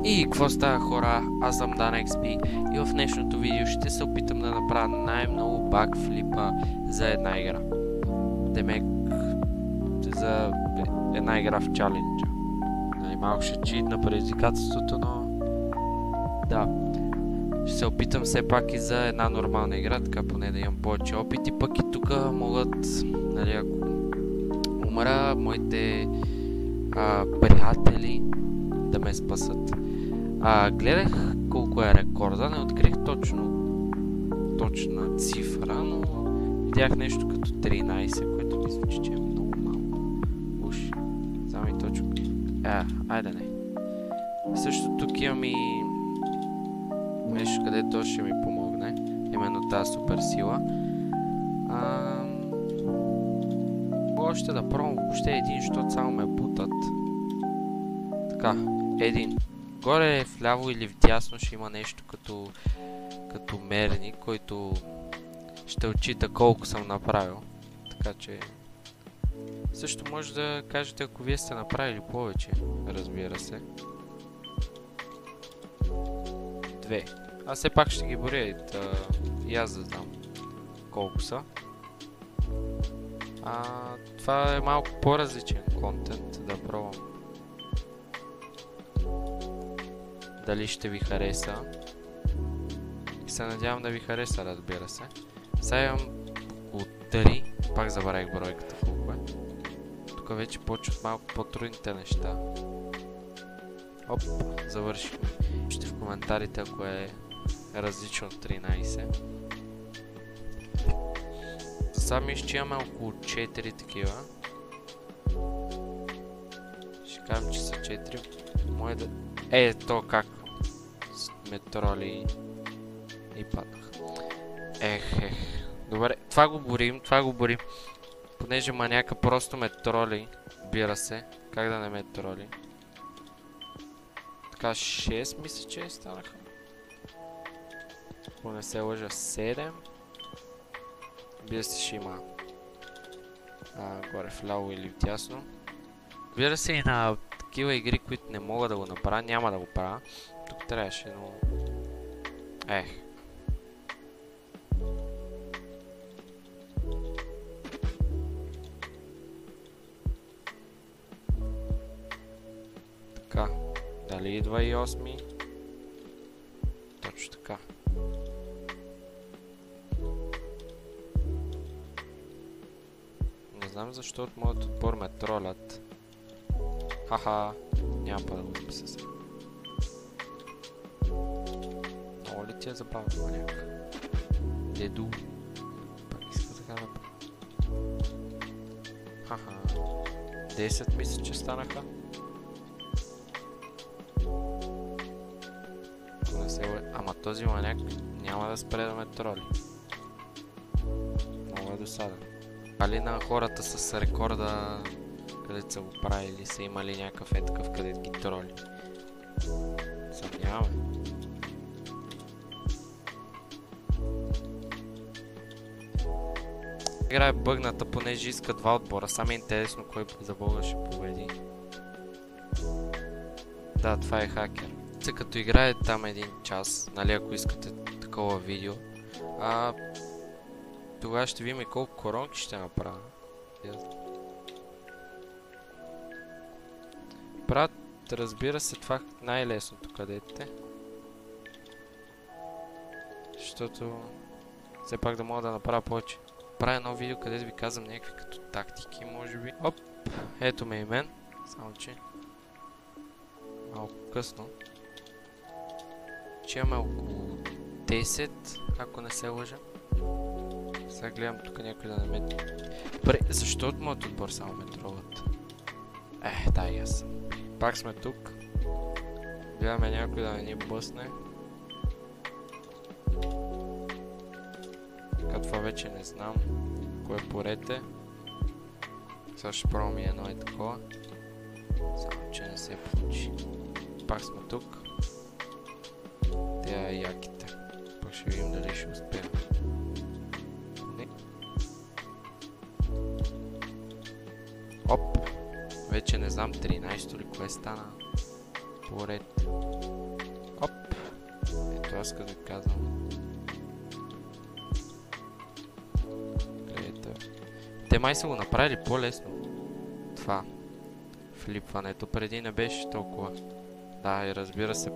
И какво става, хора? Аз съм DanXP и в днешното видео ще се опитам да направя най-много бакфлипа за една игра. Демек за една игра в чаленджа. Малко ще читна предизвикателството, но да. Ще се опитам все пак и за една нормална игра, така поне да имам повече опит и пък и тук могат, нали, ако умра, моите приятели да ме спасат. Гледах колко е рекорда, не открих точна цифра, но видях нещо като 13, което ми звучи, че е много малко. Уж, само и точно. Айде не. Също тук имам и нещо, където ще ми помогне. Именно тази супер сила. Още да пробвам въобще един, защото само ме бутат. Така, един. Горе вляво или вдясно ще има нещо като мерник, който ще отчита колко съм направил. Така че също може да кажете, ако вие сте направили повече, разбира се. 2. Аз все пак ще ги боря и аз да знам колко са. Това е малко по-различен контент, да пробвам. Дали ще ви хареса. И се надявам да ви хареса, разбира се. Сега имам около 3. Пак забравих бройката колко е. Тук вече почват малко по-трудните неща. Оп, завършихме. Ще в коментарите, ако е различно от 13. За сега мисля, че имаме около 4 такива. Ще кажем, че са 4. Може да... то как? С метроли и паднах. Добре, това го борим. Понеже маняка просто ме троли. Бира се. Как да не ме троли? Така 6 мисля, че станаха. Ако не се лъжа 7. Бира се ще има горе вляво или вдясно. Бира се и на такива игри, които не мога да го направя, няма да го правя. Тук трябваше, но... Така, дали идва и 8? Точно така. Не знам защо от моят отбор ме тролят. Хаха, няма па да го спаса сега. Много ли ти е забавно, маняк? Деду. Пак иска така да бъде. Хаха. 10 мисля, че станаха. Ама този маняк няма да спре да ме троли. Много е досаден. Али на хората с рекорда, където са го правили, са имали някакъв такъв, където ги троли. Съмняваме. Игра е бъгната, понеже иска 2 отбора. Само е интересно кой за Бога ще победи. Да, това е хакер. Като играе там 1 час, нали, ако искате такова видео, тогава ще видим и колко коронки ще направя. Правят, разбира се, това най-лесното къдете. Защото все пак да мога да направя повече. Правя едно видео, където ви казвам някакви като тактики, може би. Оп, ето ме и мен. Само че малко късно. Че имаме около 10, ако не се лъжа. Сега гледам тук някой да не ме... Добре, защо от моят отбор само ме тролват? Да, и аз. Пак сме тук. Гледаме някой да не ни бъсне. Така това вече не знам. Кое поред. Сега ще пробвам и едно такова. Само че не се получи. Пак сме тук. Тя е яките. Пак ще видим дали ще успея. Оп! Вече не знам 13-то ли кое стана поред. аз като ви казвам. Гледайте. Те май са го направили по-лесно. Това. Флипването преди не беше толкова. Да, и разбира се.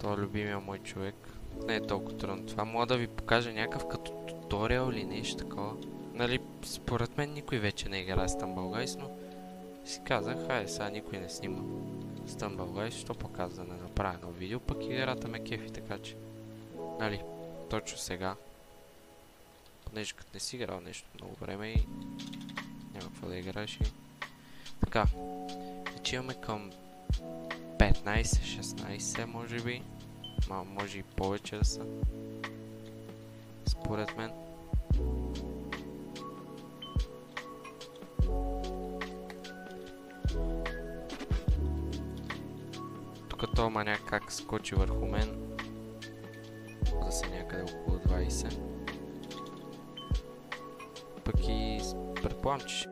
Това е любимия мой човек. Не е толкова трудно. Това мога да ви покажа някакъв като туториал или нещо такова. Нали, според мен никой вече не играе Stumble Guys, но си казах, хайде сега никой не снима Stumble Guys, що показва да не направя едно видео, пък играта ме кефи, така че, нали, точно сега, понеже като не си играл нещо много време и няма какво да играеш и така, вече имаме към 15-16 може би, може и повече да са, според мен. Тук този маняк как скочи върху мен, да са някъде около 20. Пък и предполагам, че...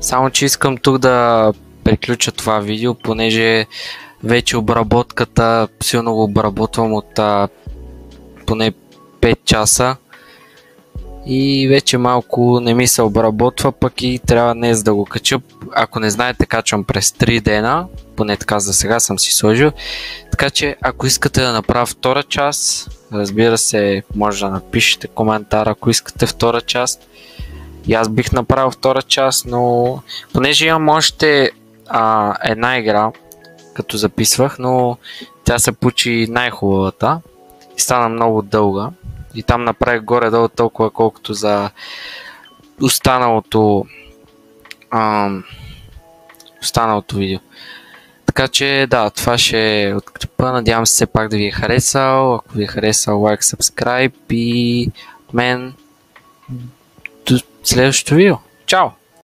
Само че искам тук да приключа това видео, понеже вече обработката, силно го обработвам от поне 5 часа. И вече малко не ми се обработва, пък и трябва днес да го кача. Ако не знаете, качвам през 3 дена, поне така за сега съм си сложил. Така че ако искате да направя втора част, разбира се, може да напишете коментар, ако искате втора част. И аз бих направил втора част, но понеже имам още една игра, като записвах, но тя се получи най-хубавата и стана много дълга. И там направих горе-долу толкова, колкото за останалото видео. Така че да, това ще е от клипа. Надявам се все пак да ви е харесал. Ако ви е харесал, лайк, subscribe и от мен до следващото видео. Чао!